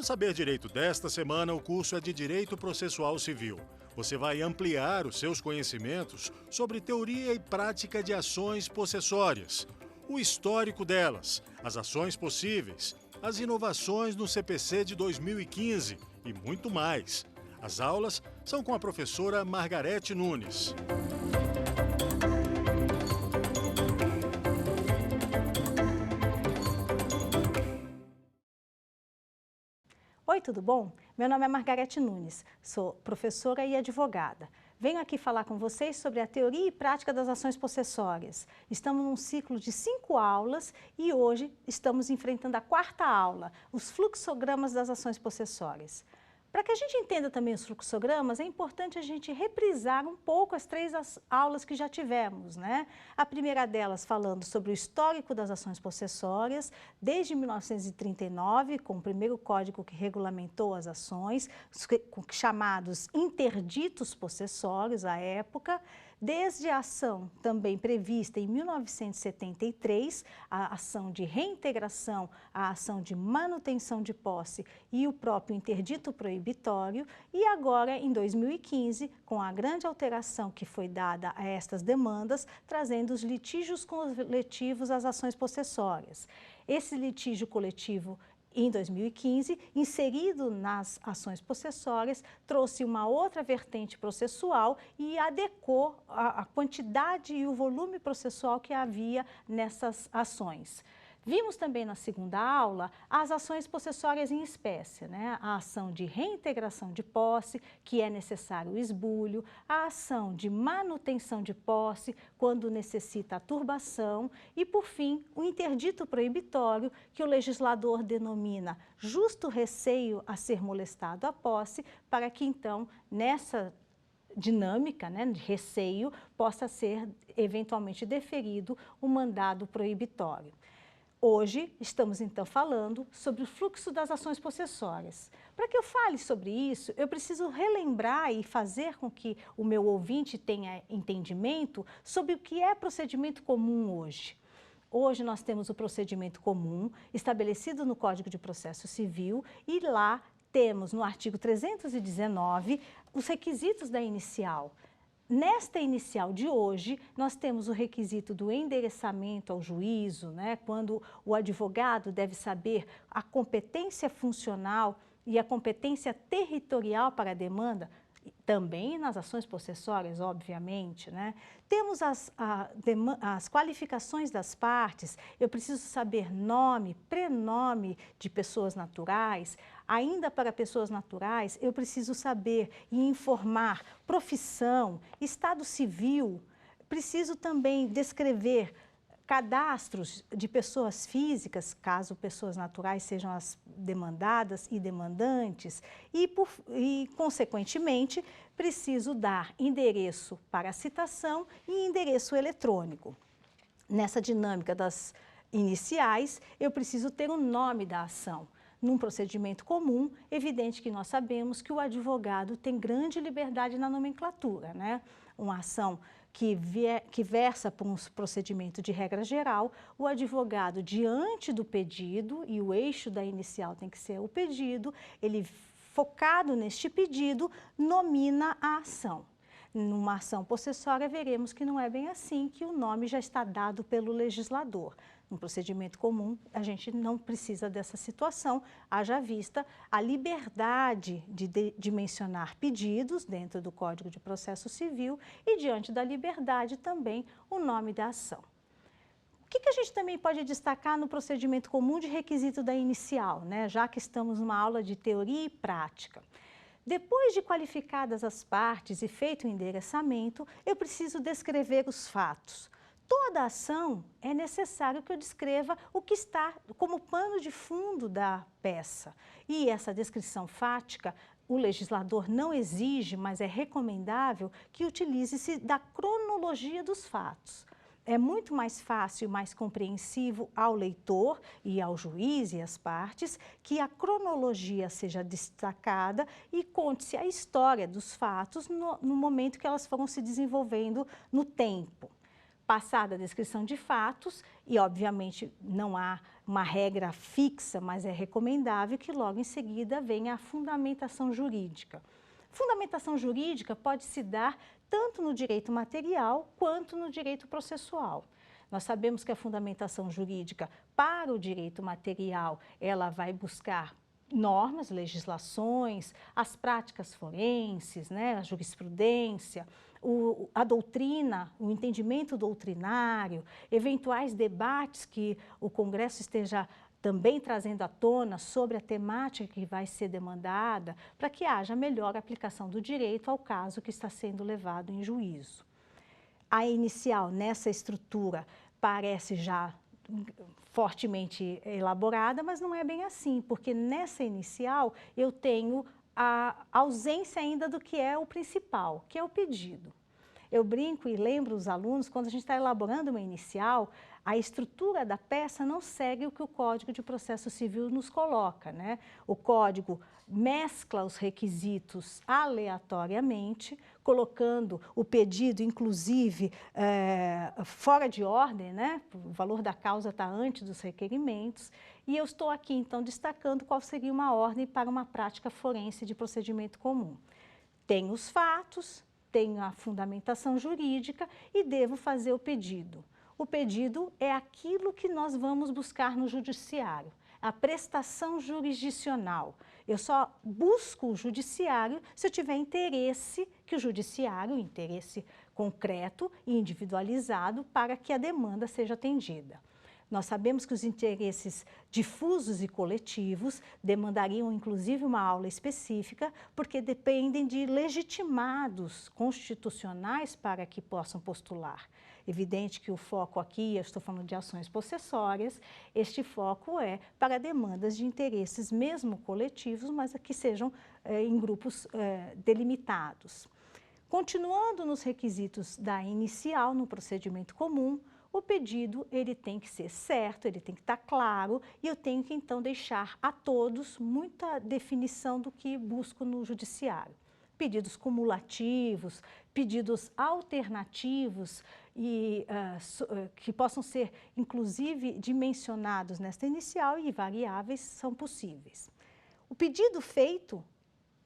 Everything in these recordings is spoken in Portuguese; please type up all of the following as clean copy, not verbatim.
No Saber Direito desta semana, o curso é de Direito Processual Civil. Você vai ampliar os seus conhecimentos sobre teoria e prática de ações possessórias, o histórico delas, as ações possíveis, as inovações no CPC de 2015 e muito mais. As aulas são com a professora Margarete Nunes. Oi, tudo bom? Meu nome é Margarete Nunes, sou professora e advogada. Venho aqui falar com vocês sobre a teoria e prática das ações possessórias. Estamos num ciclo de 5 aulas e hoje estamos enfrentando a 4ª aula, os fluxogramas das ações possessórias. Para que a gente entenda também os fluxogramas, é importante a gente reprisar um pouco as 3 aulas que já tivemos, né? A primeira delas falando sobre o histórico das ações possessórias, desde 1939, com o primeiro código que regulamentou as ações, chamados interditos possessórios à época, desde a ação também prevista em 1973, a ação de reintegração, a ação de manutenção de posse e o próprio interdito proibitório, e agora em 2015, com a grande alteração que foi dada a estas demandas, trazendo os litígios coletivos às ações possessórias. Esse litígio coletivo em 2015, inserido nas ações possessórias, trouxe uma outra vertente processual e adequou a quantidade e o volume processual que havia nessas ações. Vimos também na segunda aula as ações possessórias em espécie, né? A ação de reintegração de posse, que é necessário o esbulho, a ação de manutenção de posse, quando necessita a turbação, e, por fim, o interdito proibitório, que o legislador denomina justo receio a ser molestado a posse, para que, então, nessa dinâmica, né, de receio, possa ser eventualmente deferido o mandado proibitório. Hoje estamos então falando sobre o fluxo das ações possessórias. Para que eu fale sobre isso, eu preciso relembrar e fazer com que o meu ouvinte tenha entendimento sobre o que é procedimento comum hoje. Hoje nós temos o procedimento comum estabelecido no Código de Processo Civil e lá temos no artigo 319 os requisitos da inicial. Nesta inicial de hoje, nós temos o requisito do endereçamento ao juízo, né, quando o advogado deve saber a competência funcional e a competência territorial para a demanda, também nas ações possessórias, obviamente, né? Temos as qualificações das partes, eu preciso saber nome, prenome de pessoas naturais. Ainda para pessoas naturais, eu preciso saber e informar profissão, estado civil, preciso também descrever cadastros de pessoas físicas, caso pessoas naturais sejam as demandadas e demandantes, e consequentemente, preciso dar endereço para a citação e endereço eletrônico. Nessa dinâmica das iniciais, eu preciso ter o nome da ação. Num procedimento comum, evidente que nós sabemos que o advogado tem grande liberdade na nomenclatura, né? Uma ação que versa por um procedimento de regra geral, o advogado, diante do pedido, e o eixo da inicial tem que ser o pedido, ele, focado neste pedido, nomina a ação. Numa ação possessória, veremos que não é bem assim, que o nome já está dado pelo legislador. No procedimento comum, a gente não precisa dessa situação, haja vista a liberdade de mencionar pedidos dentro do Código de Processo Civil e, diante da liberdade, também o nome da ação. O que a gente também pode destacar no procedimento comum de requisito da inicial, né? Já que estamos numa aula de teoria e prática? Depois de qualificadas as partes e feito o endereçamento, eu preciso descrever os fatos. Toda ação é necessário que eu descreva o que está como pano de fundo da peça. E essa descrição fática, o legislador não exige, mas é recomendável que utilize-se da cronologia dos fatos. É muito mais fácil e mais compreensivo ao leitor e ao juiz e às partes que a cronologia seja destacada e conte-se a história dos fatos no momento que elas foram se desenvolvendo no tempo. Passada a descrição de fatos, e obviamente não há uma regra fixa, mas é recomendável que logo em seguida venha a fundamentação jurídica. Fundamentação jurídica pode se dar tanto no direito material quanto no direito processual. Nós sabemos que a fundamentação jurídica para o direito material, ela vai buscar normas, legislações, as práticas forenses, né, a jurisprudência, a doutrina, o entendimento doutrinário, eventuais debates que o Congresso esteja também trazendo à tona sobre a temática que vai ser demandada, para que haja melhor aplicação do direito ao caso que está sendo levado em juízo. A inicial, nessa estrutura, parece já fortemente elaborada, mas não é bem assim, porque nessa inicial eu tenho a ausência ainda do que é o principal, que é o pedido. Eu brinco e lembro os alunos, quando a gente está elaborando uma inicial, a estrutura da peça não segue o que o Código de Processo Civil nos coloca, né? O Código mescla os requisitos aleatoriamente, colocando o pedido, inclusive, fora de ordem, né? O valor da causa está antes dos requerimentos, e eu estou aqui, então, destacando qual seria uma ordem para uma prática forense de procedimento comum. Tenho os fatos, tenho a fundamentação jurídica e devo fazer o pedido. O pedido é aquilo que nós vamos buscar no judiciário, a prestação jurisdicional. Eu só busco o judiciário se eu tiver interesse que o judiciário, interesse concreto e individualizado para que a demanda seja atendida. Nós sabemos que os interesses difusos e coletivos demandariam, inclusive, uma aula específica, porque dependem de legitimados constitucionais para que possam postular. Evidente que o foco aqui, eu estou falando de ações possessórias, este foco é para demandas de interesses mesmo coletivos, mas que sejam em grupos delimitados. Continuando nos requisitos da inicial, no procedimento comum, o pedido ele tem que ser certo, ele tem que estar claro, e eu tenho que então deixar a todos muita definição do que busco no judiciário. Pedidos cumulativos, pedidos alternativos e que possam ser inclusive dimensionados nesta inicial e variáveis são possíveis. O pedido feito,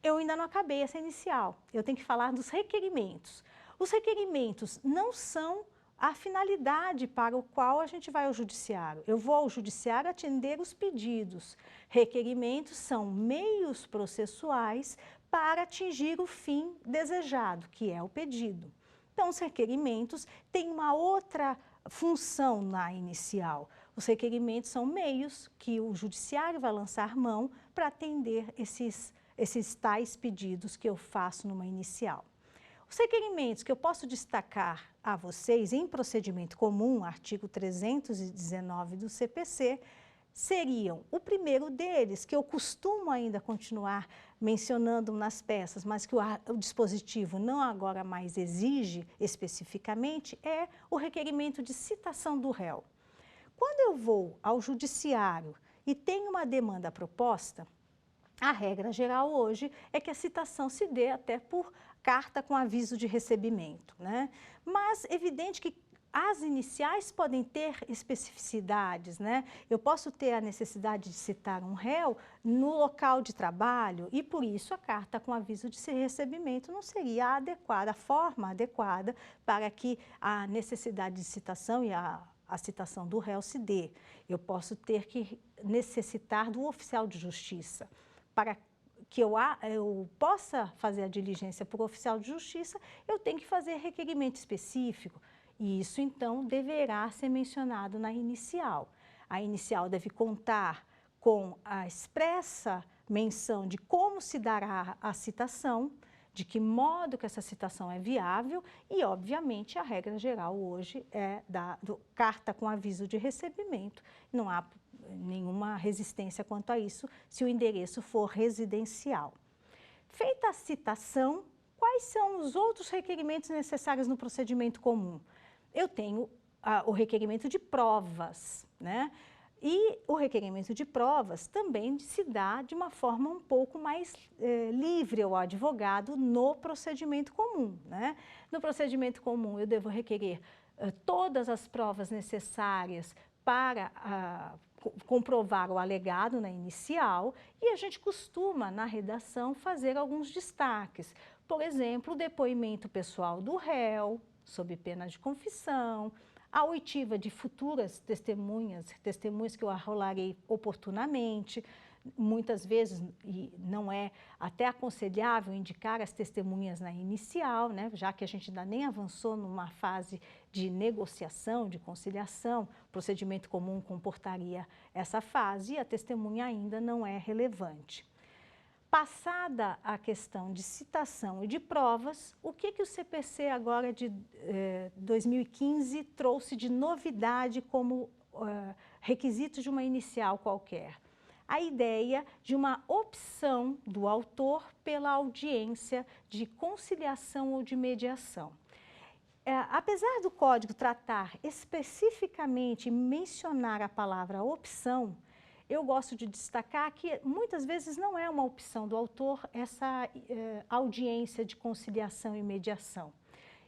eu ainda não acabei essa inicial, eu tenho que falar dos requerimentos. Os requerimentos não são a finalidade para o qual a gente vai ao judiciário. Eu vou ao judiciário atender os pedidos. Requerimentos são meios processuais para atingir o fim desejado, que é o pedido. Então, os requerimentos têm uma outra função na inicial. Os requerimentos são meios que o judiciário vai lançar mão para atender esses tais pedidos que eu faço numa inicial. Os requerimentos que eu posso destacar a vocês em procedimento comum, artigo 319 do CPC, seriam o primeiro deles, que eu costumo ainda continuar mencionando nas peças, mas que o dispositivo não agora mais exige especificamente, é o requerimento de citação do réu. Quando eu vou ao judiciário e tenho uma demanda proposta, a regra geral hoje é que a citação se dê até por carta com aviso de recebimento, né? Mas evidente que as iniciais podem ter especificidades, né? Eu posso ter a necessidade de citar um réu no local de trabalho e, por isso, a carta com aviso de recebimento não seria a adequada, a forma adequada para que a necessidade de citação e a citação do réu se dê. Eu posso ter que necessitar do oficial de justiça. Para que eu possa fazer a diligência por oficial de justiça, eu tenho que fazer requerimento específico. E isso, então, deverá ser mencionado na inicial. A inicial deve contar com a expressa menção de como se dará a citação, de que modo que essa citação é viável e, obviamente, a regra geral hoje é carta com aviso de recebimento. Não há nenhuma resistência quanto a isso, se o endereço for residencial. Feita a citação, quais são os outros requerimentos necessários no procedimento comum? Eu tenho o requerimento de provas, né? E o requerimento de provas também se dá de uma forma um pouco mais livre ao advogado no procedimento comum, né? No procedimento comum, eu devo requerer todas as provas necessárias para comprovar o alegado na inicial e a gente costuma, na redação, fazer alguns destaques. Por exemplo, o depoimento pessoal do réu, sob pena de confissão, a oitiva de futuras testemunhas que eu arrolarei oportunamente. Muitas vezes, e não é até aconselhável indicar as testemunhas na inicial, né, já que a gente ainda nem avançou numa fase de negociação, de conciliação, o procedimento comum comportaria essa fase e a testemunha ainda não é relevante. Passada a questão de citação e de provas, o que o CPC agora de 2015 trouxe de novidade como requisito de uma inicial qualquer? A ideia de uma opção do autor pela audiência de conciliação ou de mediação. Apesar do código tratar especificamente e mencionar a palavra opção, eu gosto de destacar que muitas vezes não é uma opção do autor essa audiência de conciliação e mediação.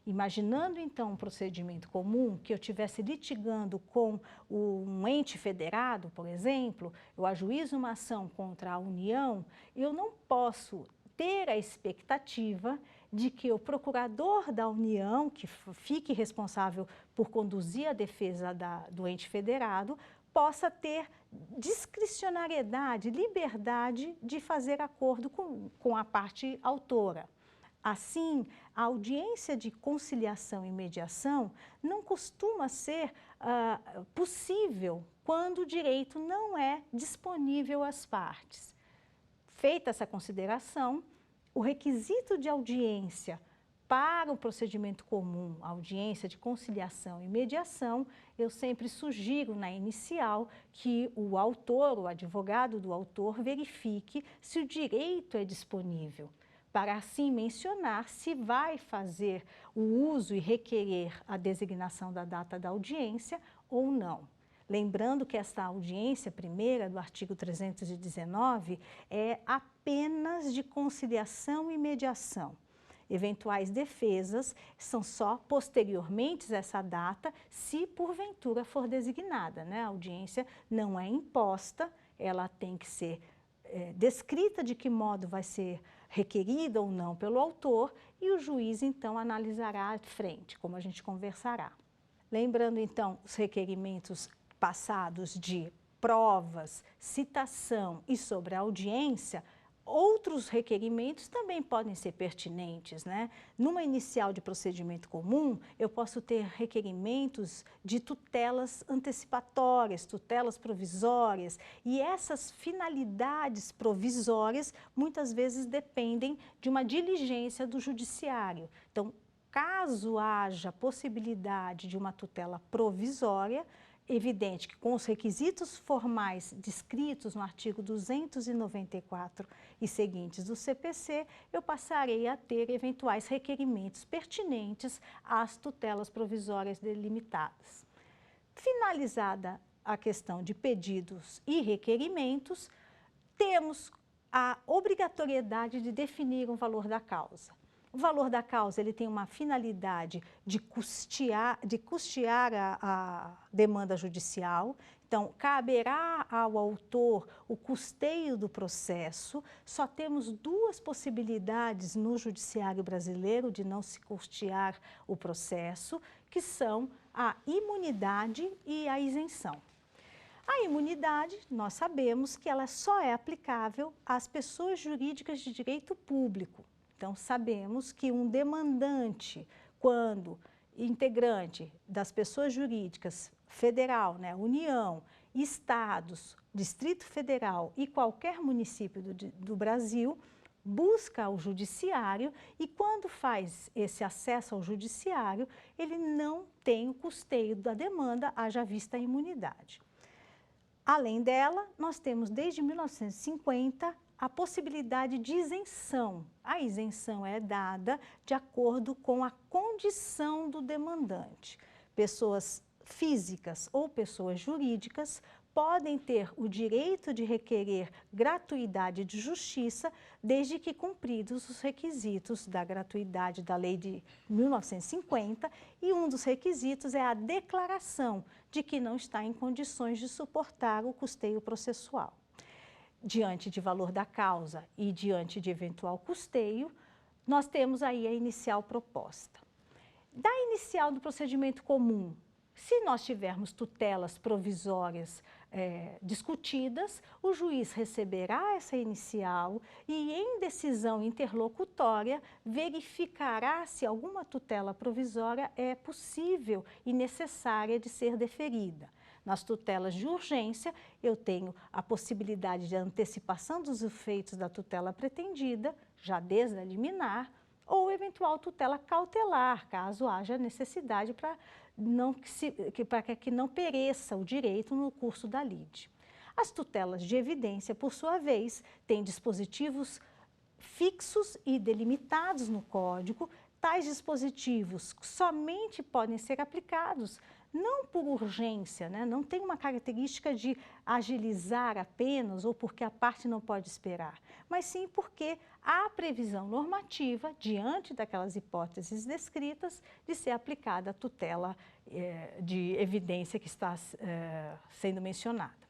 Imaginando, então, um procedimento comum, que eu estivesse litigando com um ente federado, por exemplo, eu ajuizo uma ação contra a União, eu não posso ter a expectativa de que o procurador da União, que fique responsável por conduzir a defesa do ente federado, possa ter discricionariedade, liberdade de fazer acordo com a parte autora. Assim, a audiência de conciliação e mediação não costuma ser possível quando o direito não é disponível às partes. Feita essa consideração, o requisito de audiência para o procedimento comum, audiência de conciliação e mediação, eu sempre sugiro na inicial que o autor, o advogado do autor, verifique se o direito é disponível, para assim mencionar se vai fazer o uso e requerer a designação da data da audiência ou não. Lembrando que esta audiência primeira do artigo 319 é apenas de conciliação e mediação. Eventuais defesas são só posteriormente a essa data, se porventura for designada, né? A audiência não é imposta, ela tem que ser descrita de que modo vai ser requerida ou não pelo autor e o juiz, então, analisará à frente, como a gente conversará. Lembrando, então, os requerimentos passados de provas, citação e sobre a audiência, outros requerimentos também podem ser pertinentes, né? Numa inicial de procedimento comum, eu posso ter requerimentos de tutelas antecipatórias, tutelas provisórias, e essas finalidades provisórias muitas vezes dependem de uma diligência do judiciário. Então, caso haja possibilidade de uma tutela provisória, evidente que com os requisitos formais descritos no artigo 294 e seguintes do CPC, eu passarei a ter eventuais requerimentos pertinentes às tutelas provisórias delimitadas. Finalizada a questão de pedidos e requerimentos, temos a obrigatoriedade de definir o valor da causa. O valor da causa ele tem uma finalidade de custear a demanda judicial. Então, caberá ao autor o custeio do processo. Só temos duas possibilidades no judiciário brasileiro de não se custear o processo, que são a imunidade e a isenção. A imunidade, nós sabemos que ela só é aplicável às pessoas jurídicas de direito público. Então, sabemos que um demandante, quando integrante das pessoas jurídicas federal, né, União, estados, Distrito Federal e qualquer município do Brasil, busca o judiciário e quando faz esse acesso ao judiciário, ele não tem o custeio da demanda, haja vista a imunidade. Além dela, nós temos desde 1950 a possibilidade de isenção. A isenção é dada de acordo com a condição do demandante. Pessoas físicas ou pessoas jurídicas podem ter o direito de requerer gratuidade de justiça, desde que cumpridos os requisitos da gratuidade da Lei de 1950, e um dos requisitos é a declaração de que não está em condições de suportar o custeio processual. Diante de valor da causa e diante de eventual custeio, nós temos aí a inicial proposta. Da inicial do procedimento comum, se nós tivermos tutelas provisórias discutidas, o juiz receberá essa inicial e, em decisão interlocutória, verificará se alguma tutela provisória é possível e necessária de ser deferida. Nas tutelas de urgência, eu tenho a possibilidade de antecipação dos efeitos da tutela pretendida, já desde a liminar, ou eventual tutela cautelar, caso haja necessidade para que não pereça o direito no curso da lide. As tutelas de evidência, por sua vez, têm dispositivos fixos e delimitados no Código. Tais dispositivos somente podem ser aplicados não por urgência, né? Não tem uma característica de agilizar apenas ou porque a parte não pode esperar, mas sim porque há previsão normativa, diante daquelas hipóteses descritas, de ser aplicada a tutela de evidência que está sendo mencionada.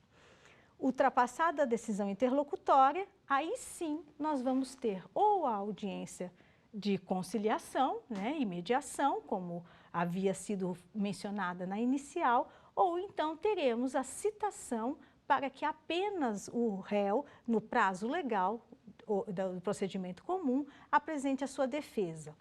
Ultrapassada a decisão interlocutória, aí sim nós vamos ter ou a audiência de conciliação, né, e mediação, como havia sido mencionada na inicial, ou então teremos a citação para que apenas o réu, no prazo legal do procedimento comum, apresente a sua defesa.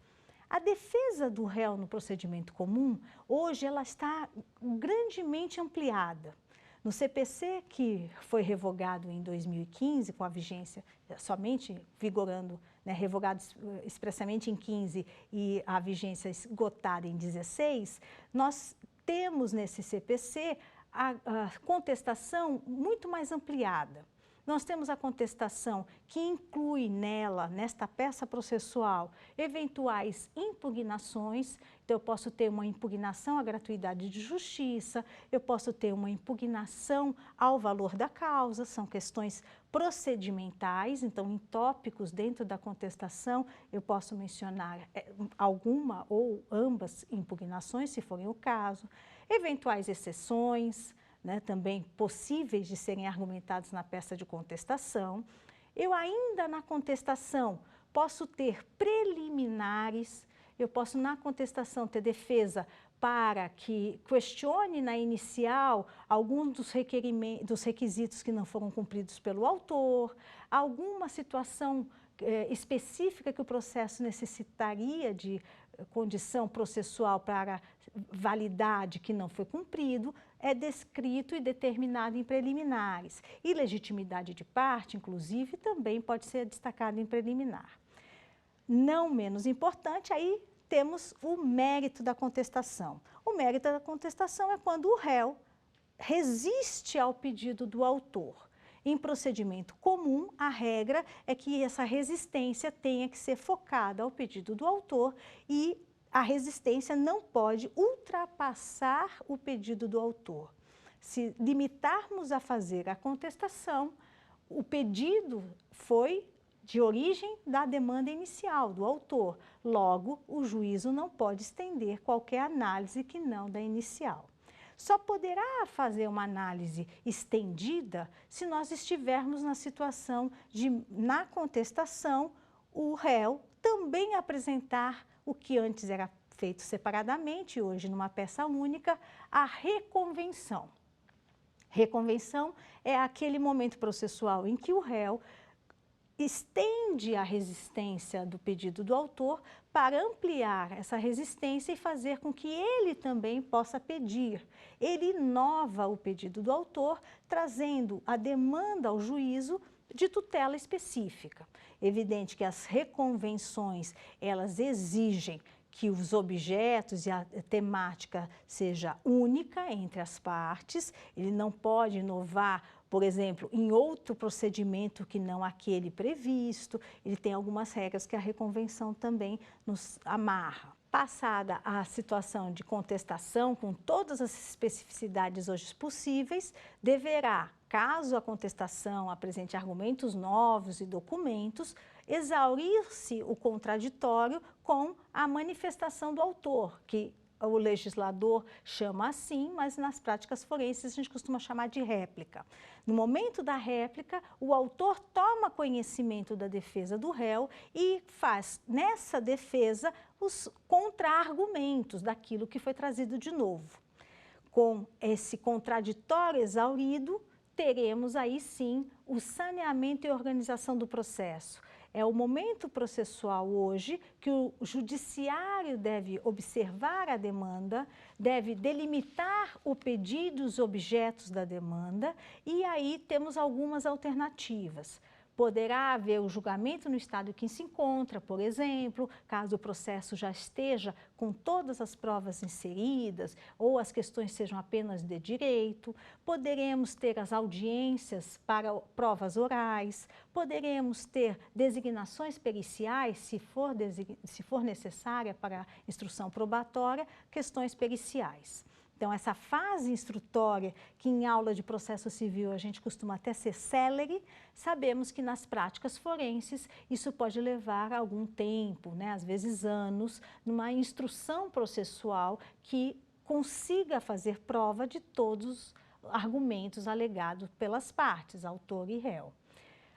A defesa do réu no procedimento comum, hoje, ela está grandemente ampliada. No CPC, que foi revogado em 2015, com a vigência somente vigorando, né, revogado expressamente em 15 e a vigência esgotada em 16, nós temos nesse CPC a contestação muito mais ampliada. Nós temos a contestação que inclui nesta peça processual, eventuais impugnações. Então, eu posso ter uma impugnação à gratuidade de justiça, eu posso ter uma impugnação ao valor da causa, são questões procedimentais. Então, em tópicos dentro da contestação, eu posso mencionar alguma ou ambas impugnações, se forem o caso, eventuais exceções, né, também possíveis de serem argumentados na peça de contestação. Eu ainda na contestação posso ter preliminares, eu posso na contestação ter defesa para que questione na inicial alguns dos requisitos que não foram cumpridos pelo autor, alguma situação específica que o processo necessitaria de condição processual para validade que não foi cumprido, é descrito e determinado em preliminares. E legitimidade de parte, inclusive, também pode ser destacado em preliminar. Não menos importante, aí temos o mérito da contestação. O mérito da contestação é quando o réu resiste ao pedido do autor. Em procedimento comum, a regra é que essa resistência tenha que ser focada ao pedido do autor e a resistência não pode ultrapassar o pedido do autor. Se limitarmos a fazer a contestação, o pedido foi de origem da demanda inicial do autor. Logo, o juízo não pode estender qualquer análise que não da inicial. Só poderá fazer uma análise estendida se nós estivermos na situação de, na contestação, o réu também apresentar o que antes era feito separadamente, hoje numa peça única, a reconvenção. Reconvenção é aquele momento processual em que o réu estende a resistência do pedido do autor para ampliar essa resistência e fazer com que ele também possa pedir. Ele inova o pedido do autor, trazendo a demanda ao juízo de tutela específica. Evidente que as reconvenções, elas exigem que os objetos e a temática seja única entre as partes, ele não pode inovar, por exemplo, em outro procedimento que não aquele previsto, ele tem algumas regras que a reconvenção também nos amarra. Passada a situação de contestação, com todas as especificidades hoje possíveis, deverá, caso a contestação apresente argumentos novos e documentos, exaurir-se o contraditório com a manifestação do autor, que o legislador chama assim, mas nas práticas forenses a gente costuma chamar de réplica. No momento da réplica, o autor toma conhecimento da defesa do réu e faz nessa defesa os contra-argumentos daquilo que foi trazido de novo. Com esse contraditório exaurido, teremos aí sim o saneamento e organização do processo. É o momento processual hoje que o judiciário deve observar a demanda, deve delimitar o pedido e os objetos da demanda, e aí temos algumas alternativas. Poderá haver o julgamento no estado em que se encontra, por exemplo, caso o processo já esteja com todas as provas inseridas ou as questões sejam apenas de direito. Poderemos ter as audiências para provas orais, poderemos ter designações periciais, se for necessária para instrução probatória, questões periciais. Então, essa fase instrutória, que em aula de processo civil a gente costuma até ser célere, sabemos que nas práticas forenses isso pode levar algum tempo, né, às vezes anos, numa instrução processual que consiga fazer prova de todos os argumentos alegados pelas partes, autor e réu.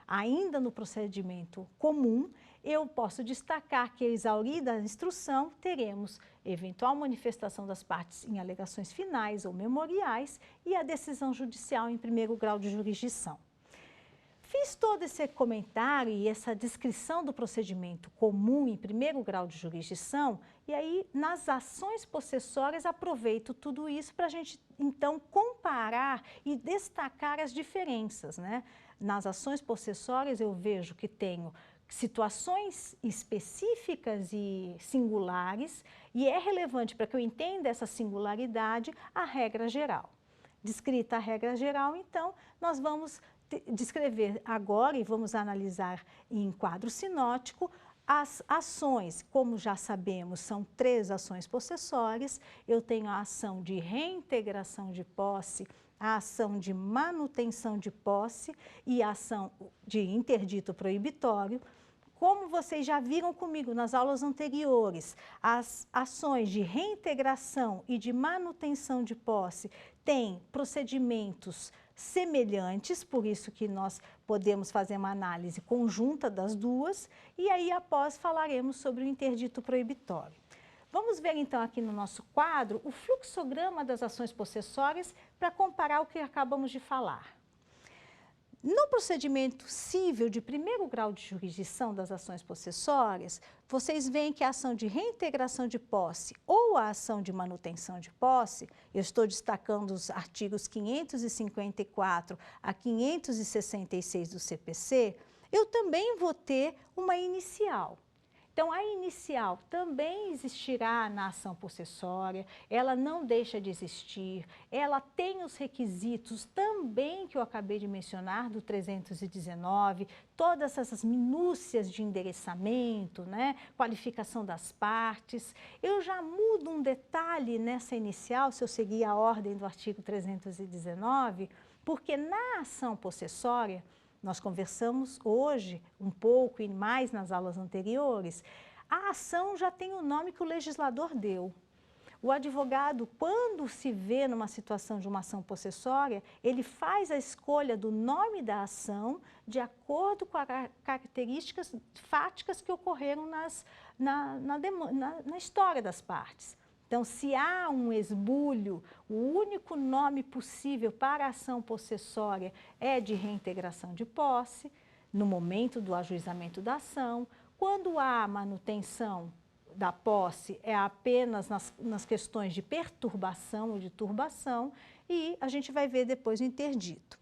Ainda no procedimento comum, eu posso destacar que, exaurida a instrução, teremos eventual manifestação das partes em alegações finais ou memoriais e a decisão judicial em primeiro grau de jurisdição. Fiz todo esse comentário e essa descrição do procedimento comum em primeiro grau de jurisdição e aí, nas ações possessórias, aproveito tudo isso para a gente, então, comparar e destacar as diferenças, né? Nas ações possessórias, eu vejo que tenho situações específicas e singulares, e é relevante para que eu entenda essa singularidade a regra geral. Descrita a regra geral, então, nós vamos descrever agora e vamos analisar em quadro sinótico as ações. Como já sabemos, são 3 ações possessórias. Eu tenho a ação de reintegração de posse, a ação de manutenção de posse e a ação de interdito proibitório. Como vocês já viram comigo nas aulas anteriores, as ações de reintegração e de manutenção de posse têm procedimentos semelhantes, por isso que nós podemos fazer uma análise conjunta das duas, e aí após falaremos sobre o interdito proibitório. Vamos ver então aqui no nosso quadro o fluxograma das ações possessórias para comparar o que acabamos de falar. No procedimento cível de primeiro grau de jurisdição das ações possessórias, vocês veem que a ação de reintegração de posse ou a ação de manutenção de posse, eu estou destacando os artigos 554 a 566 do CPC, eu também vou ter uma inicial. Então, a inicial também existirá na ação possessória, ela não deixa de existir, ela tem os requisitos também que eu acabei de mencionar do 319, todas essas minúcias de endereçamento, né, qualificação das partes. Eu já mudo um detalhe nessa inicial, se eu seguir a ordem do artigo 319, porque na ação possessória, nós conversamos hoje um pouco e mais nas aulas anteriores, a ação já tem o nome que o legislador deu. O advogado, quando se vê numa situação de uma ação possessória, ele faz a escolha do nome da ação de acordo com as características fáticas que ocorreram na história das partes. Então, se há um esbulho, o único nome possível para a ação possessória é de reintegração de posse, no momento do ajuizamento da ação. Quando há manutenção da posse, é apenas nas questões de perturbação ou de turbação, e a gente vai ver depois o interdito.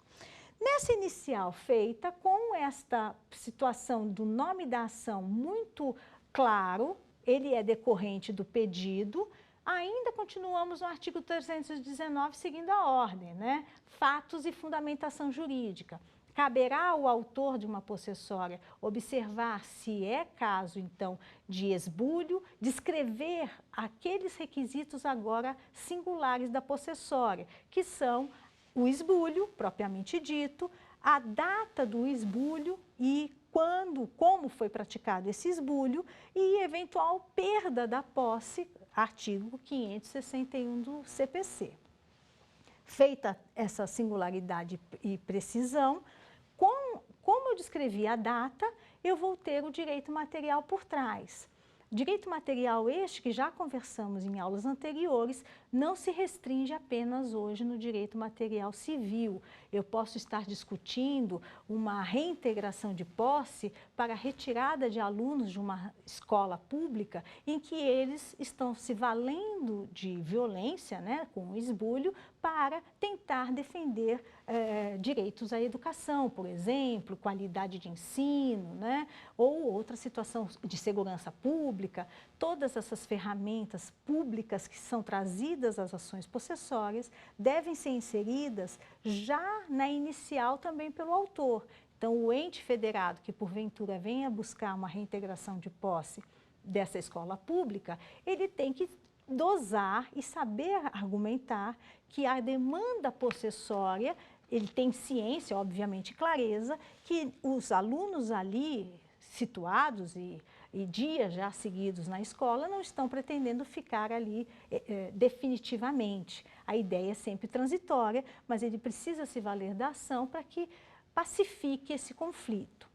Nessa inicial feita, com esta situação do nome da ação muito claro, ele é decorrente do pedido, ainda continuamos no artigo 319, seguindo a ordem, né? Fatos e fundamentação jurídica. caberá ao autor de uma possessória observar se é caso, então, de esbulho, descrever aqueles requisitos agora singulares da possessória, que são o esbulho, propriamente dito, a data do esbulho e como foi praticado esse esbulho e eventual perda da posse, artigo 561 do CPC. Feita essa singularidade e precisão, como eu descrevi a data, eu vou ter o direito material por trás. Direito material este, que já conversamos em aulas anteriores, não se restringe apenas hoje no direito material civil. Eu posso estar discutindo uma reintegração de posse para a retirada de alunos de uma escola pública em que eles estão se valendo de violência, né, com o esbulho, para tentar defender direitos à educação, por exemplo, qualidade de ensino, né, ou outra situação de segurança pública. Todas essas ferramentas públicas que são trazidas às ações possessórias devem ser inseridas já na inicial também pelo autor. Então, o ente federado que porventura venha buscar uma reintegração de posse dessa escola pública, ele tem que dosar e saber argumentar que a demanda possessória, ele tem ciência, obviamente, clareza, que os alunos ali situados e dias já seguidos na escola não estão pretendendo ficar ali definitivamente. A ideia é sempre transitória, mas ele precisa se valer da ação para que pacifique esse conflito.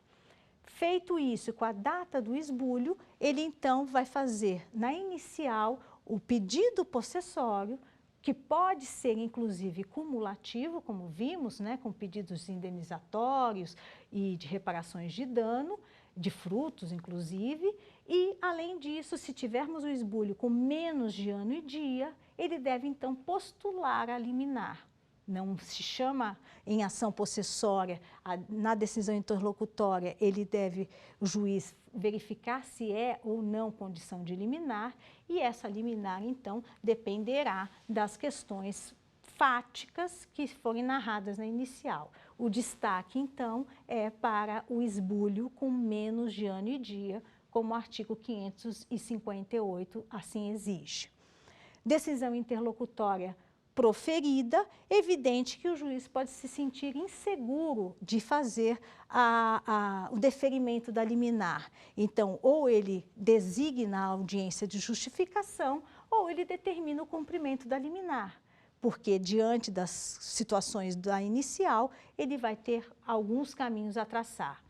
Feito isso, com a data do esbulho, ele então vai fazer na inicial o pedido possessório, que pode ser inclusive cumulativo, como vimos, né, com pedidos indenizatórios e de reparações de dano, de frutos inclusive, e além disso, se tivermos o esbulho com menos de ano e dia, ele deve então postular a liminar. Não se chama em ação possessória, na decisão interlocutória, o juiz verificar se é ou não condição de liminar, e essa liminar, então, dependerá das questões fáticas que forem narradas na inicial. O destaque, então, é para o esbulho com menos de ano e dia, como o artigo 558 assim exige. Decisão interlocutória proferida, evidente que o juiz pode se sentir inseguro de fazer o deferimento da liminar. Então, ou ele designa a audiência de justificação, ou ele determina o cumprimento da liminar, porque diante das situações da inicial, ele vai ter alguns caminhos a traçar.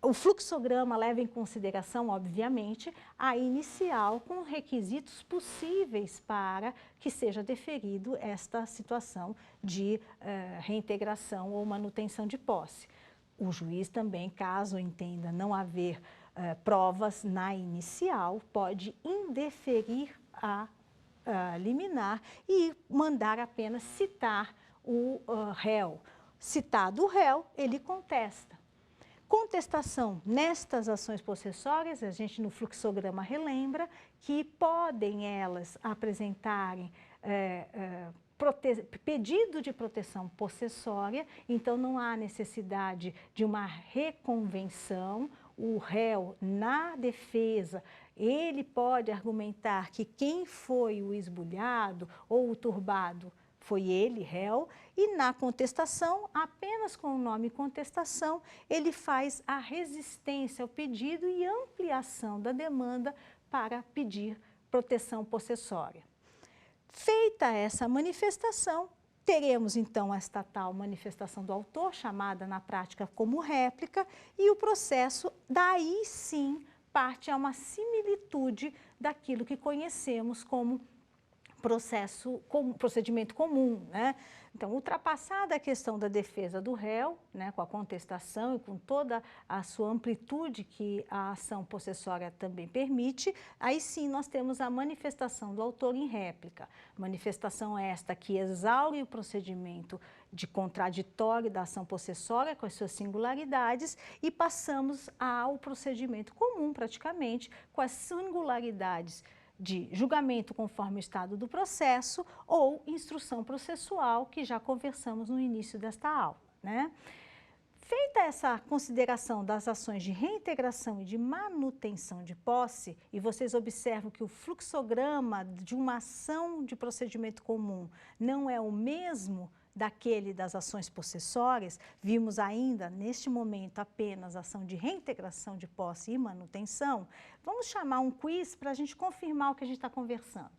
O fluxograma leva em consideração, obviamente, a inicial com requisitos possíveis para que seja deferido esta situação de reintegração ou manutenção de posse. O juiz também, caso entenda não haver provas na inicial, pode indeferir a liminar e mandar apenas citar o réu. Citado o réu, ele contesta. Contestação nestas ações possessórias, a gente no fluxograma relembra que podem elas apresentarem pedido de proteção possessória, então não há necessidade de uma reconvenção. O réu, na defesa, ele pode argumentar que quem foi o esbulhado ou o turbado foi ele, réu, e na contestação, apenas com o nome contestação, ele faz a resistência ao pedido e ampliação da demanda para pedir proteção possessória. Feita essa manifestação, teremos então esta tal manifestação do autor, chamada na prática como réplica, e o processo, daí sim, parte a uma similitude daquilo que conhecemos como procedimento comum, né? Então, ultrapassada a questão da defesa do réu, né, com a contestação e com toda a sua amplitude que a ação possessória também permite, aí sim nós temos a manifestação do autor em réplica. Manifestação esta que exaure o procedimento de contraditório da ação possessória com as suas singularidades e passamos ao procedimento comum, praticamente, com as singularidades de julgamento conforme o estado do processo ou instrução processual, que já conversamos no início desta aula, né? Feita essa consideração das ações de reintegração e de manutenção de posse, e vocês observam que o fluxograma de uma ação de procedimento comum não é o mesmo daquele das ações possessórias, vimos ainda, neste momento, apenas ação de reintegração de posse e manutenção, vamos chamar um quiz para a gente confirmar o que a gente está conversando.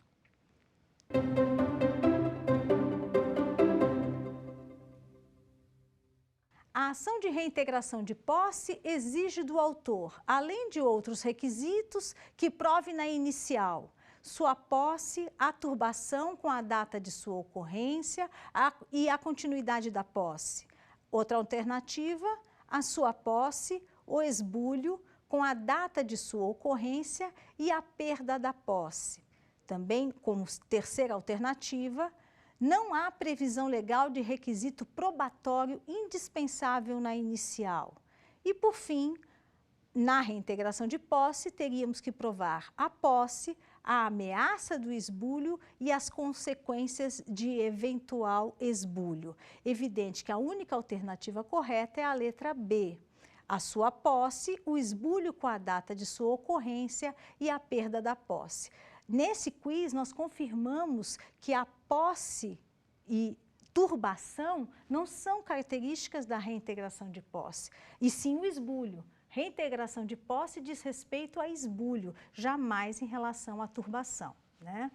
A ação de reintegração de posse exige do autor, além de outros requisitos, que prove na inicial sua posse, a turbação com a data de sua ocorrência e a continuidade da posse. Outra alternativa, a sua posse, o esbulho com a data de sua ocorrência e a perda da posse. Também, como terceira alternativa, não há previsão legal de requisito probatório indispensável na inicial. E, por fim, na reintegração de posse, teríamos que provar a posse, a ameaça do esbulho e as consequências de eventual esbulho. Evidente que a única alternativa correta é a letra B. A sua posse, o esbulho com a data de sua ocorrência e a perda da posse. Nesse quiz, nós confirmamos que a posse e turbação não são características da reintegração de posse, e sim o esbulho. Reintegração de posse diz respeito a esbulho, jamais em relação à turbação, né?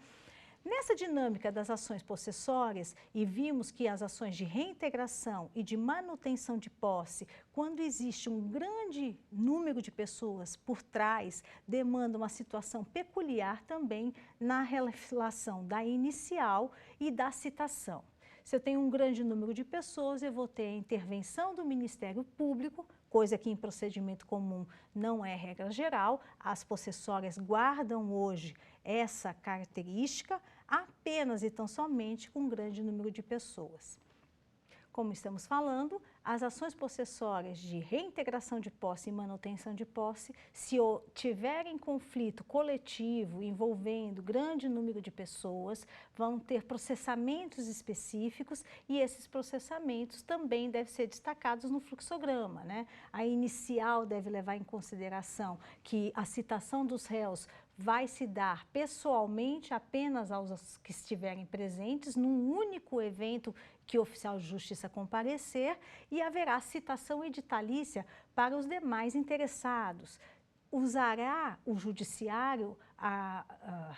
Nessa dinâmica das ações possessórias, e vimos que as ações de reintegração e de manutenção de posse, quando existe um grande número de pessoas por trás, demanda uma situação peculiar também na relação da inicial e da citação. Se eu tenho um grande número de pessoas, eu vou ter a intervenção do Ministério Público, coisa que em procedimento comum não é regra geral. As possessórias guardam hoje essa característica apenas e tão somente com um grande número de pessoas. Como estamos falando, as ações possessórias de reintegração de posse e manutenção de posse, se tiverem conflito coletivo envolvendo grande número de pessoas, vão ter processamentos específicos e esses processamentos também devem ser destacados no fluxograma, né? A inicial deve levar em consideração que a citação dos réus vai se dar pessoalmente apenas aos que estiverem presentes num único evento que o oficial de justiça comparecer e haverá citação editalícia para os demais interessados. Usará o judiciário a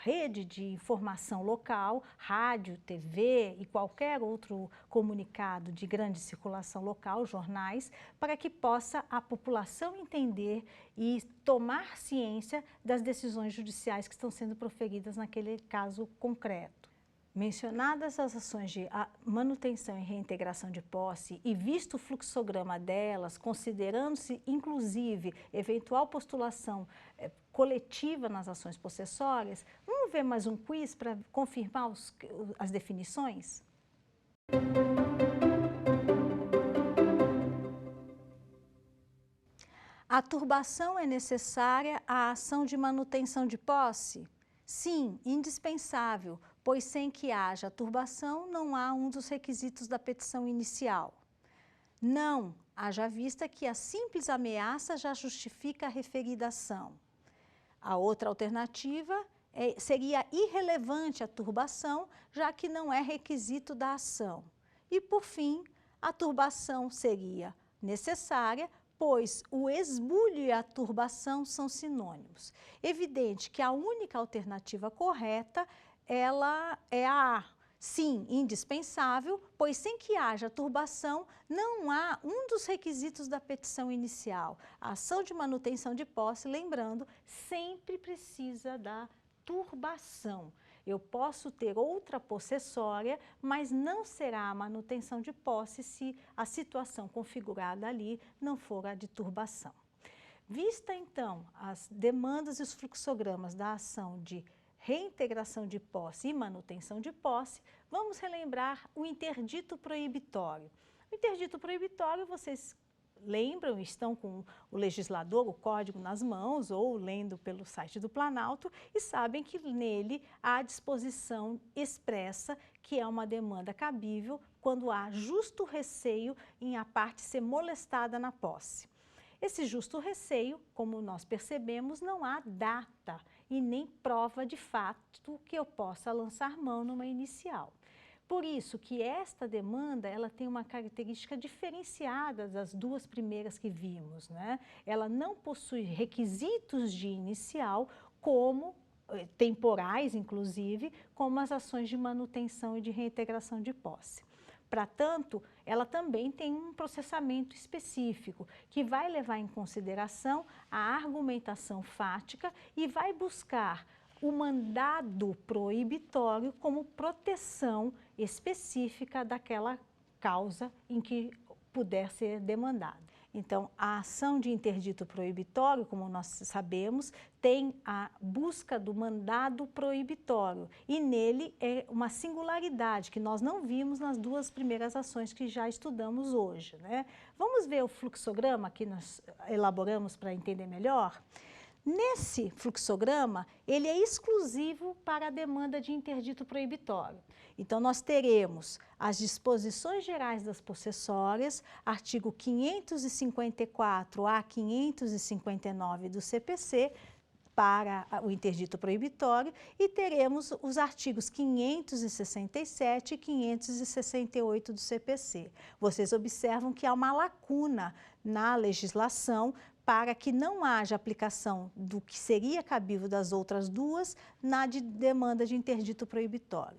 rede de informação local, rádio, TV e qualquer outro comunicado de grande circulação local, jornais, para que possa a população entender e tomar ciência das decisões judiciais que estão sendo proferidas naquele caso concreto. Mencionadas as ações de manutenção e reintegração de posse e visto o fluxograma delas, considerando-se inclusive eventual postulação coletiva nas ações possessórias, vamos ver mais um quiz para confirmar as definições? A turbação é necessária à ação de manutenção de posse? Sim, indispensável, pois sem que haja turbação não há um dos requisitos da petição inicial. Não, haja vista que a simples ameaça já justifica a referida ação. A outra alternativa seria irrelevante a turbação, já que não é requisito da ação. E, por fim, a turbação seria necessária, pois o esbulho e a turbação são sinônimos. Evidente que a única alternativa correta ela é a A. Sim, indispensável, pois sem que haja turbação, não há um dos requisitos da petição inicial. A ação de manutenção de posse, lembrando, sempre precisa da turbação. Eu posso ter outra possessória, mas não será a manutenção de posse se a situação configurada ali não for a de turbação. Vista, então, as demandas e os fluxogramas da ação de reintegração de posse e manutenção de posse, vamos relembrar o interdito proibitório. O interdito proibitório, vocês lembram, estão com o legislador, o código nas mãos ou lendo pelo site do Planalto e sabem que nele há disposição expressa que é uma demanda cabível quando há justo receio em a parte ser molestada na posse. Esse justo receio, como nós percebemos, não há data e nem prova de fato que eu possa lançar mão numa inicial. Por isso que esta demanda, ela tem uma característica diferenciada das duas primeiras que vimos, né? Ela não possui requisitos de inicial como temporais, inclusive, como as ações de manutenção e de reintegração de posse. Para tanto, ela também tem um processamento específico, que vai levar em consideração a argumentação fática e vai buscar o mandado proibitório como proteção específica daquela causa em que puder ser demandada. Então, a ação de interdito proibitório, como nós sabemos, tem a busca do mandado proibitório e nele é uma singularidade que nós não vimos nas duas primeiras ações que já estudamos hoje, né? Vamos ver o fluxograma que nós elaboramos para entender melhor? Nesse fluxograma, ele é exclusivo para a demanda de interdito proibitório. Então, nós teremos as disposições gerais das possessórias, artigo 554 a 559 do CPC, para o interdito proibitório, e teremos os artigos 567 e 568 do CPC. Vocês observam que há uma lacuna na legislação para que não haja aplicação do que seria cabível das outras duas na demanda de interdito proibitório.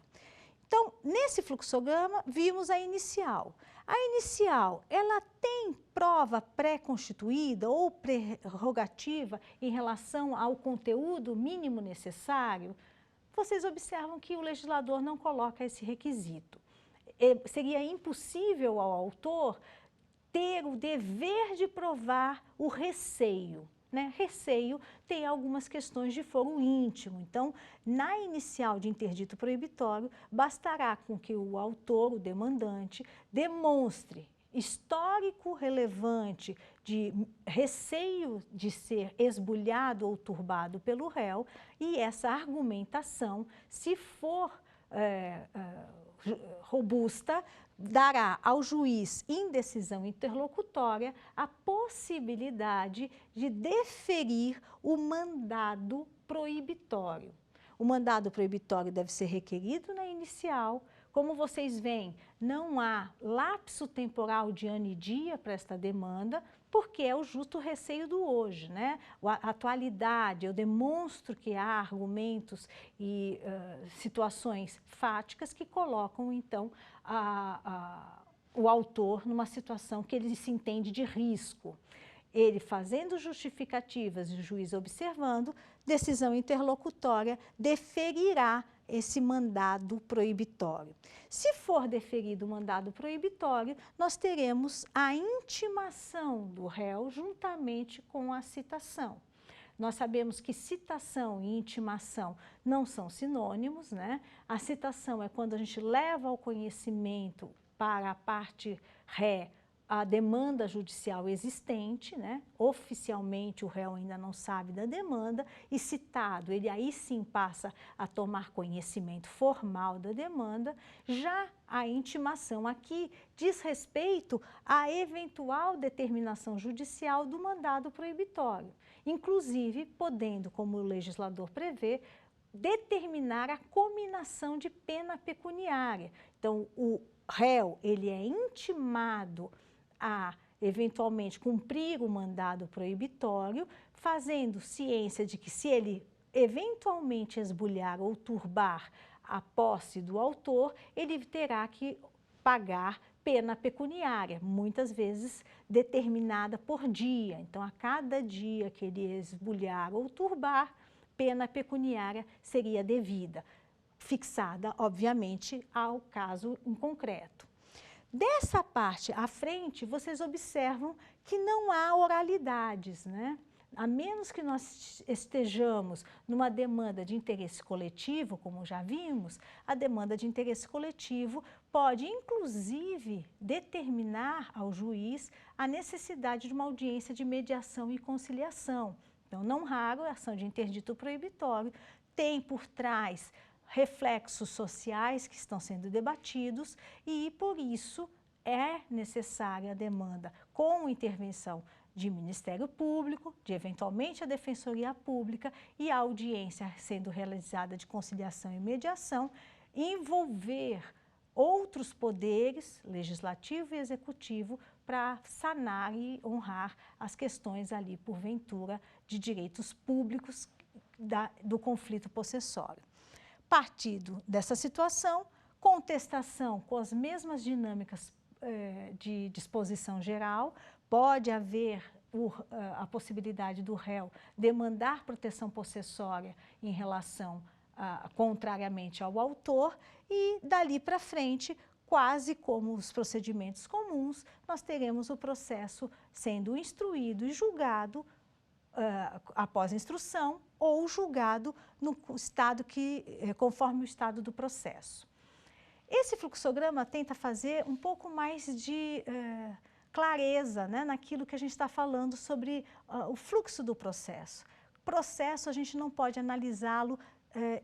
Então, nesse fluxograma, vimos a inicial. A inicial, ela tem prova pré-constituída ou prerrogativa em relação ao conteúdo mínimo necessário? Vocês observam que o legislador não coloca esse requisito. Seria impossível ao autor ter o dever de provar o receio, né? Receio tem algumas questões de foro íntimo, então, na inicial de interdito proibitório, bastará com que o autor, o demandante, demonstre histórico relevante de receio de ser esbulhado ou turbado pelo réu e essa argumentação, se for robusta, dará ao juiz em decisão interlocutória a possibilidade de deferir o mandado proibitório. O mandado proibitório deve ser requerido na inicial. Como vocês veem, não há lapso temporal de ano e dia para esta demanda, porque é o justo receio do hoje, né? A atualidade, eu demonstro que há argumentos e situações fáticas que colocam, então, o autor numa situação que ele se entende de risco. Ele fazendo justificativas e o juiz observando, decisão interlocutória deferirá esse mandado proibitório. Se for deferido o mandado proibitório, nós teremos a intimação do réu juntamente com a citação. Nós sabemos que citação e intimação não são sinônimos, né? A citação é quando a gente leva ao conhecimento para a parte ré a demanda judicial existente, né? Oficialmente o réu ainda não sabe da demanda e citado, ele aí sim passa a tomar conhecimento formal da demanda. Já a intimação aqui diz respeito à eventual determinação judicial do mandado proibitório, inclusive podendo, como o legislador prevê, determinar a cominação de pena pecuniária. Então, o réu, ele é intimado a, eventualmente, cumprir o mandado proibitório, fazendo ciência de que se ele eventualmente esbulhar ou turbar a posse do autor, ele terá que pagar pena pecuniária, muitas vezes determinada por dia. Então, a cada dia que ele esbulhar ou turbar, pena pecuniária seria devida, fixada, obviamente, ao caso em concreto. Dessa parte à frente, vocês observam que não há oralidades, né? A menos que nós estejamos numa demanda de interesse coletivo, como já vimos, a demanda de interesse coletivo pode, inclusive, determinar ao juiz a necessidade de uma audiência de mediação e conciliação. Então, não raro, a ação de interdito proibitório tem por trás reflexos sociais que estão sendo debatidos e, por isso, é necessária a demanda com intervenção de Ministério Público, de eventualmente a Defensoria Pública e a audiência sendo realizada de conciliação e mediação, envolver outros poderes, legislativo e executivo, para sanar e honrar as questões ali, porventura, de direitos públicos do conflito possessório. Partindo dessa situação, contestação com as mesmas dinâmicas de disposição geral, pode haver a possibilidade do réu demandar proteção possessória em relação, contrariamente ao autor, e dali para frente, quase como os procedimentos comuns, nós teremos o processo sendo instruído e julgado após instrução ou julgado no estado conforme o estado do processo. Esse fluxograma tenta fazer um pouco mais de clareza, né, naquilo que a gente está falando sobre o fluxo do processo. Processo a gente não pode analisá-lo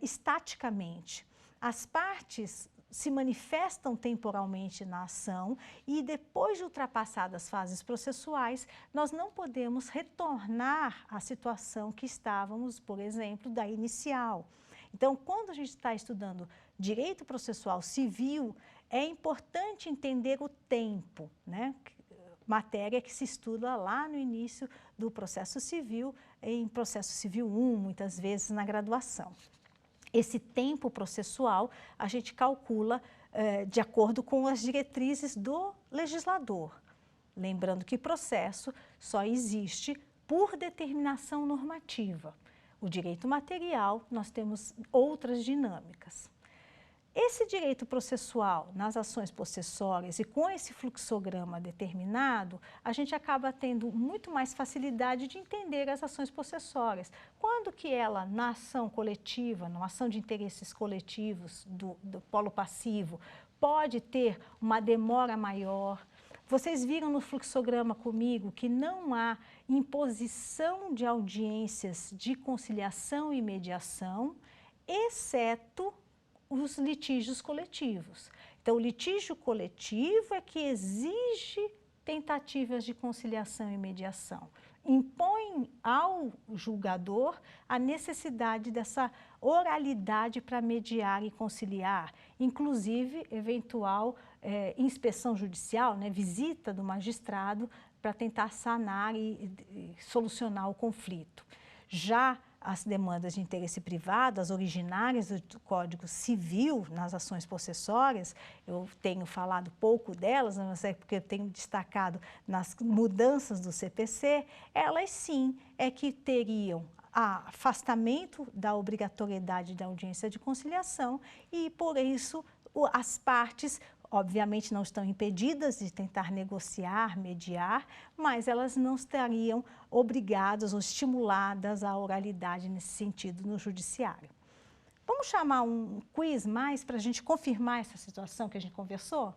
estaticamente. As partes se manifestam temporalmente na ação e depois de ultrapassadas as fases processuais, nós não podemos retornar à situação que estávamos, por exemplo, da inicial. Então, quando a gente está estudando direito processual civil, é importante entender o tempo, né? Matéria que se estuda lá no início do processo civil, em processo civil 1, muitas vezes na graduação. Esse tempo processual a gente calcula de acordo com as diretrizes do legislador. Lembrando que processo só existe por determinação normativa. O direito material, nós temos outras dinâmicas. Esse direito processual nas ações possessórias e com esse fluxograma determinado, a gente acaba tendo muito mais facilidade de entender as ações possessórias. Quando que ela, na ação coletiva, numa ação de interesses coletivos do polo passivo, pode ter uma demora maior. Vocês viram no fluxograma comigo que não há imposição de audiências de conciliação e mediação, exceto os litígios coletivos. Então, o litígio coletivo é que exige tentativas de conciliação e mediação. Impõe ao julgador a necessidade dessa oralidade para mediar e conciliar, inclusive eventual inspeção judicial, né, visita do magistrado para tentar sanar e solucionar o conflito. Já as demandas de interesse privado, as originárias do Código Civil nas ações possessórias, eu tenho falado pouco delas, não sei porque eu tenho destacado nas mudanças do CPC, elas sim é que teriam afastamento da obrigatoriedade da audiência de conciliação e, por isso, as partes obviamente não estão impedidas de tentar negociar, mediar, mas elas não estariam obrigadas ou estimuladas à oralidade nesse sentido no judiciário. Vamos chamar um quiz mais para a gente confirmar essa situação que a gente conversou?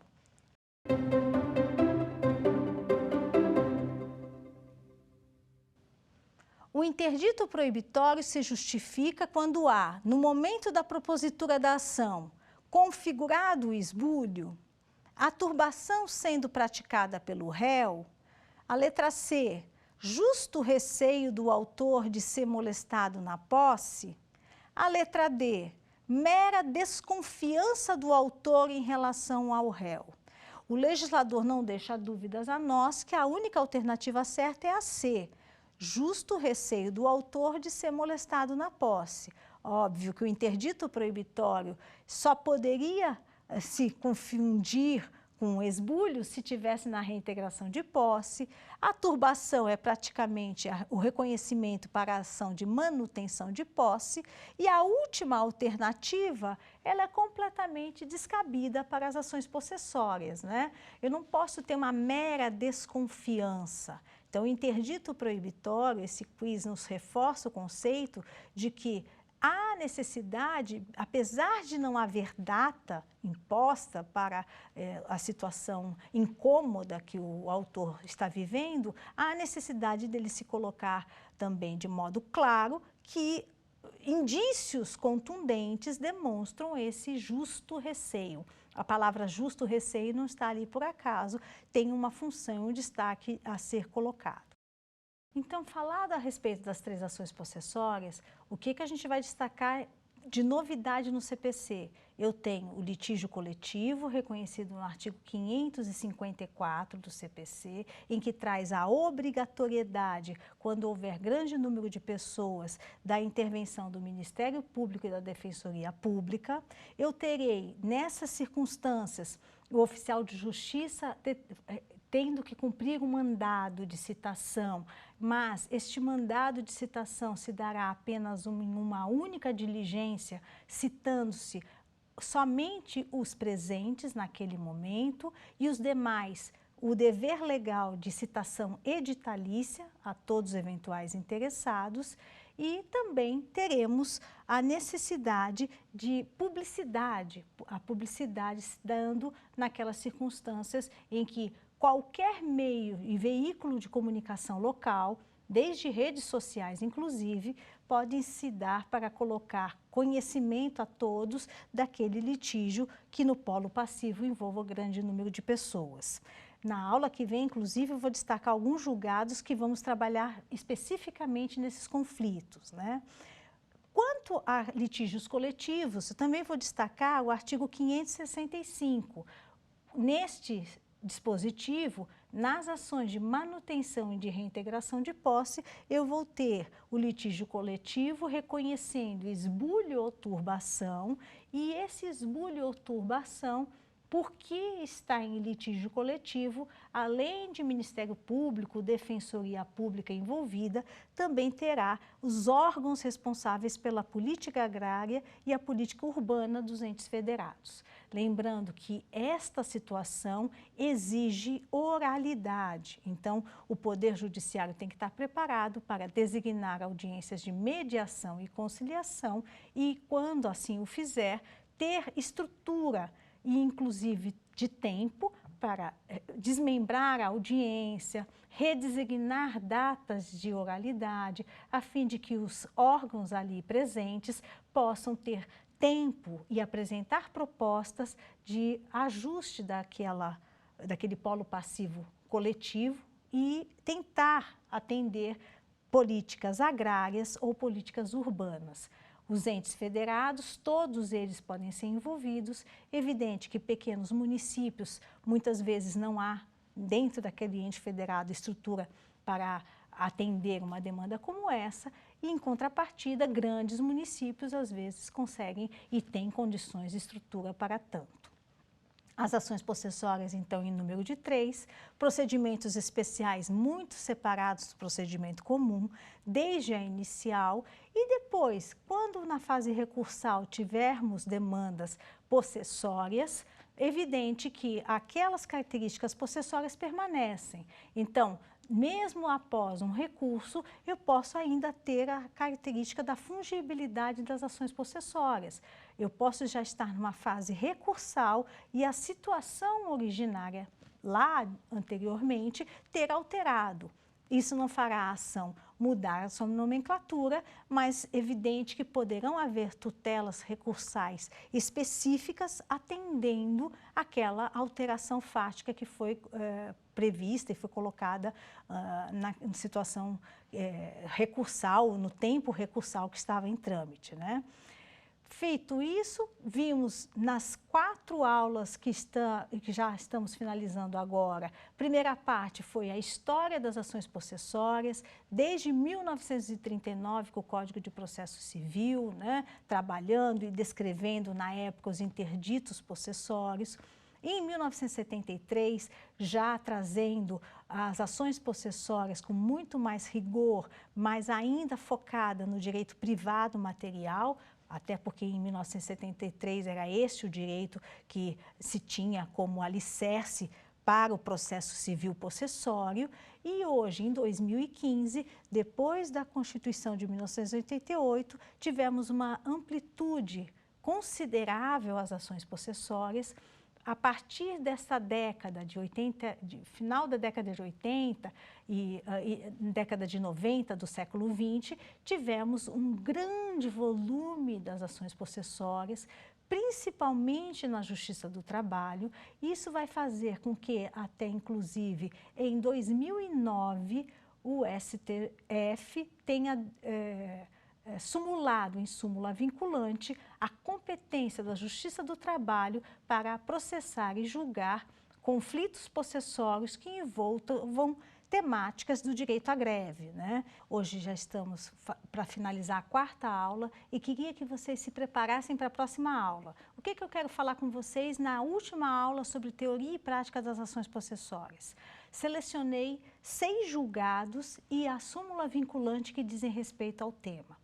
O interdito proibitório se justifica quando há, no momento da propositura da ação, configurado o esbulho, a turbação sendo praticada pelo réu, a letra C, justo receio do autor de ser molestado na posse, a letra D, mera desconfiança do autor em relação ao réu. O legislador não deixa dúvidas a nós que a única alternativa certa é a C, justo receio do autor de ser molestado na posse. Óbvio que o interdito proibitório só poderia se confundir com o esbulho se tivesse na reintegração de posse. A turbação é praticamente o reconhecimento para a ação de manutenção de posse. E a última alternativa, ela é completamente descabida para as ações possessórias, né? Eu não posso ter uma mera desconfiança. Então, o interdito proibitório, esse quiz nos reforça o conceito de que há necessidade, apesar de não haver data imposta para a situação incômoda que o autor está vivendo, há necessidade dele se colocar também de modo claro que indícios contundentes demonstram esse justo receio. A palavra justo receio não está ali por acaso, tem uma função, um destaque a ser colocado. Então, falado a respeito das 3 ações possessórias, o que a gente vai destacar de novidade no CPC? Eu tenho o litígio coletivo, reconhecido no artigo 554 do CPC, em que traz a obrigatoriedade, quando houver grande número de pessoas, da intervenção do Ministério Público e da Defensoria Pública. Eu terei, nessas circunstâncias, o oficial de justiça tendo que cumprir um mandado de citação, mas este mandado de citação se dará apenas em uma única diligência, citando-se somente os presentes naquele momento e os demais, o dever legal de citação editalícia a todos os eventuais interessados, e também teremos a necessidade de publicidade, a publicidade se dando naquelas circunstâncias em que qualquer meio e veículo de comunicação local, desde redes sociais inclusive, podem se dar para colocar conhecimento a todos daquele litígio que no polo passivo envolva grande número de pessoas. Na aula que vem, inclusive, eu vou destacar alguns julgados que vamos trabalhar especificamente nesses conflitos, né? Quanto a litígios coletivos, eu também vou destacar o artigo 565. Neste dispositivo, nas ações de manutenção e de reintegração de posse, eu vou ter o litígio coletivo reconhecendo esbulho ou turbação, e esse esbulho ou turbação, porque está em litígio coletivo, além de Ministério Público, Defensoria Pública envolvida, também terá os órgãos responsáveis pela política agrária e a política urbana dos entes federados. Lembrando que esta situação exige oralidade, então o Poder Judiciário tem que estar preparado para designar audiências de mediação e conciliação e, quando assim o fizer, ter estrutura e inclusive de tempo para desmembrar a audiência, redesignar datas de oralidade, a fim de que os órgãos ali presentes possam ter tempo e apresentar propostas de ajuste daquele polo passivo coletivo e tentar atender políticas agrárias ou políticas urbanas. Os entes federados, todos eles podem ser envolvidos. Evidente que pequenos municípios, muitas vezes não há dentro daquele ente federado estrutura para atender uma demanda como essa, e em contrapartida, grandes municípios às vezes conseguem e têm condições de estrutura para tanto. As ações possessórias, então, em número de 3, procedimentos especiais muito separados do procedimento comum, desde a inicial, e depois, quando na fase recursal tivermos demandas possessórias, evidente que aquelas características possessórias permanecem. Então, mesmo após um recurso, eu posso ainda ter a característica da fungibilidade das ações possessórias. Eu posso já estar numa fase recursal e a situação originária lá anteriormente ter alterado. Isso não fará a ação mudar a sua nomenclatura, mas evidente que poderão haver tutelas recursais específicas atendendo aquela alteração fática que foi prevista e foi colocada na situação recursal, no tempo recursal que estava em trâmite, né? Feito isso, vimos nas 4 aulas que já estamos finalizando agora. Primeira parte foi a história das ações possessórias, desde 1939 com o Código de Processo Civil, né, trabalhando e descrevendo na época os interditos possessórios. Em 1973, já trazendo as ações possessórias com muito mais rigor, mas ainda focada no direito privado material, até porque em 1973 era esse o direito que se tinha como alicerce para o processo civil possessório, e hoje, em 2015, depois da Constituição de 1988, tivemos uma amplitude considerável às ações possessórias, a partir dessa década de 80, final da década de 80 e década de 90 do século 20, tivemos um grande volume das ações possessórias, principalmente na Justiça do Trabalho. Isso vai fazer com que, até inclusive em 2009, o STF tenha sumulado em súmula vinculante a competência da Justiça do Trabalho para processar e julgar conflitos possessórios que envolvam temáticas do direito à greve, né? Hoje já estamos para finalizar a quarta aula e queria que vocês se preparassem para a próxima aula. O que eu quero falar com vocês na última aula sobre teoria e prática das ações possessórias? Selecionei 6 julgados e a súmula vinculante que dizem respeito ao tema.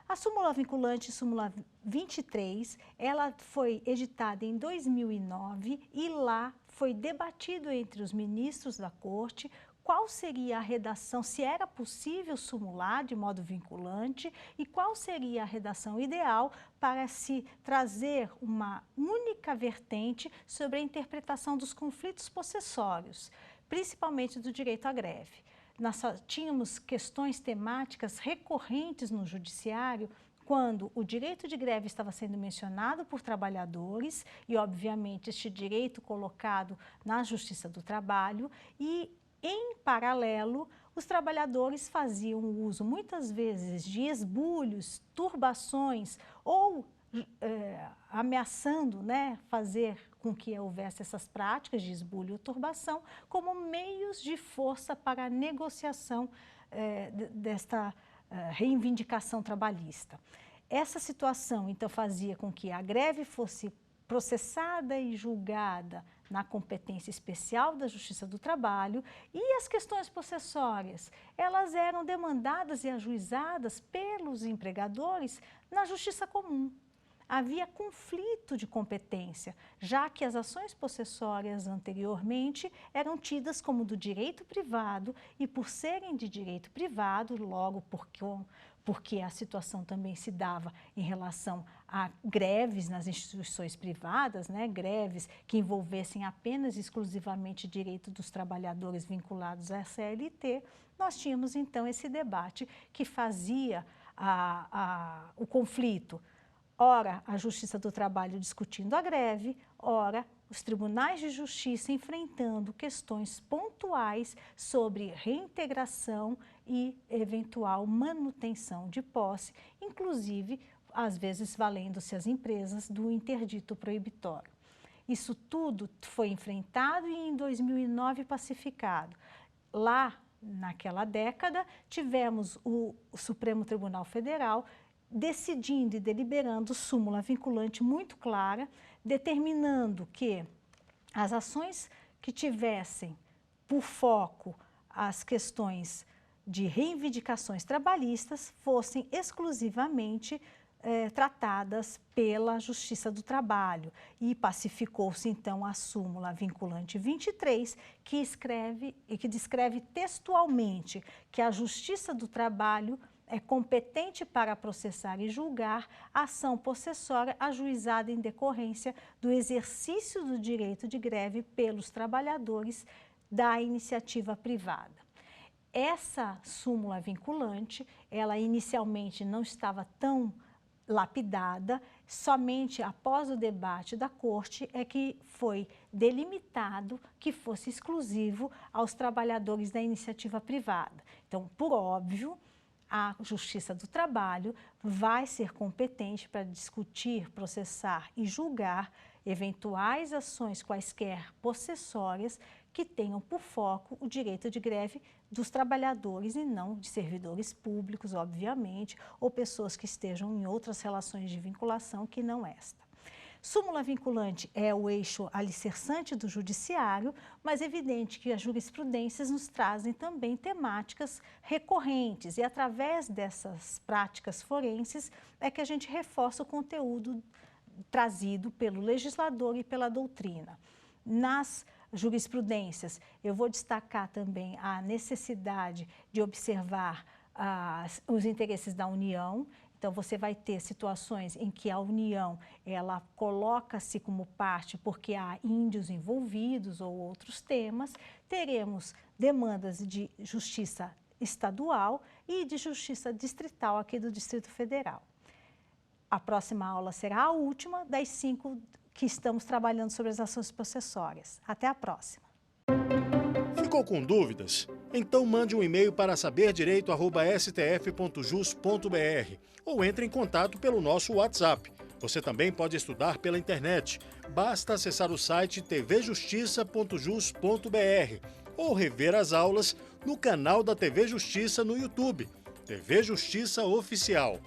A súmula vinculante, súmula 23, ela foi editada em 2009 e lá foi debatido entre os ministros da Corte qual seria a redação, se era possível sumular de modo vinculante e qual seria a redação ideal para se trazer uma única vertente sobre a interpretação dos conflitos possessórios, principalmente do direito à greve. Nós tínhamos questões temáticas recorrentes no judiciário quando o direito de greve estava sendo mencionado por trabalhadores e, obviamente, este direito colocado na Justiça do Trabalho e, em paralelo, os trabalhadores faziam uso, muitas vezes, de esbulhos, turbações ou ameaçando, né, fazer com que houvesse essas práticas de esbulho ou turbação como meios de força para a negociação desta reivindicação trabalhista. Essa situação, então, fazia com que a greve fosse processada e julgada na competência especial da Justiça do Trabalho e as questões possessórias, elas eram demandadas e ajuizadas pelos empregadores na Justiça Comum. Havia conflito de competência, já que as ações possessórias anteriormente eram tidas como do direito privado e, por serem de direito privado, logo porque a situação também se dava em relação a greves nas instituições privadas, né, greves que envolvessem apenas e exclusivamente direito dos trabalhadores vinculados à CLT, nós tínhamos então esse debate que fazia o conflito. Ora, a Justiça do Trabalho discutindo a greve, ora, os tribunais de justiça enfrentando questões pontuais sobre reintegração e eventual manutenção de posse, inclusive, às vezes, valendo-se as empresas do interdito proibitório. Isso tudo foi enfrentado e, em 2009, pacificado. Lá, naquela década, tivemos o Supremo Tribunal Federal decidindo e deliberando súmula vinculante muito clara, determinando que as ações que tivessem por foco as questões de reivindicações trabalhistas fossem exclusivamente tratadas pela Justiça do Trabalho. E pacificou-se, então, a súmula vinculante 23, que descreve textualmente que a Justiça do Trabalho é competente para processar e julgar a ação possessória ajuizada em decorrência do exercício do direito de greve pelos trabalhadores da iniciativa privada. Essa súmula vinculante, ela inicialmente não estava tão lapidada, somente após o debate da Corte é que foi delimitado que fosse exclusivo aos trabalhadores da iniciativa privada. Então, por óbvio, a Justiça do Trabalho vai ser competente para discutir, processar e julgar eventuais ações quaisquer possessórias que tenham por foco o direito de greve dos trabalhadores e não de servidores públicos, obviamente, ou pessoas que estejam em outras relações de vinculação que não esta. Súmula vinculante é o eixo alicerçante do judiciário, mas é evidente que as jurisprudências nos trazem também temáticas recorrentes e através dessas práticas forenses é que a gente reforça o conteúdo trazido pelo legislador e pela doutrina. Nas jurisprudências, eu vou destacar também a necessidade de observar os interesses da União. Então, você vai ter situações em que a União, ela coloca-se como parte porque há índios envolvidos ou outros temas. Teremos demandas de justiça estadual e de justiça distrital aqui do Distrito Federal. A próxima aula será a última das 5 que estamos trabalhando sobre as ações possessórias. Até a próxima. Ficou com dúvidas? Então mande um e-mail para saberdireito@stf.jus.br ou entre em contato pelo nosso WhatsApp. Você também pode estudar pela internet. Basta acessar o site tvjustiça.jus.br ou rever as aulas no canal da TV Justiça no YouTube, TV Justiça Oficial.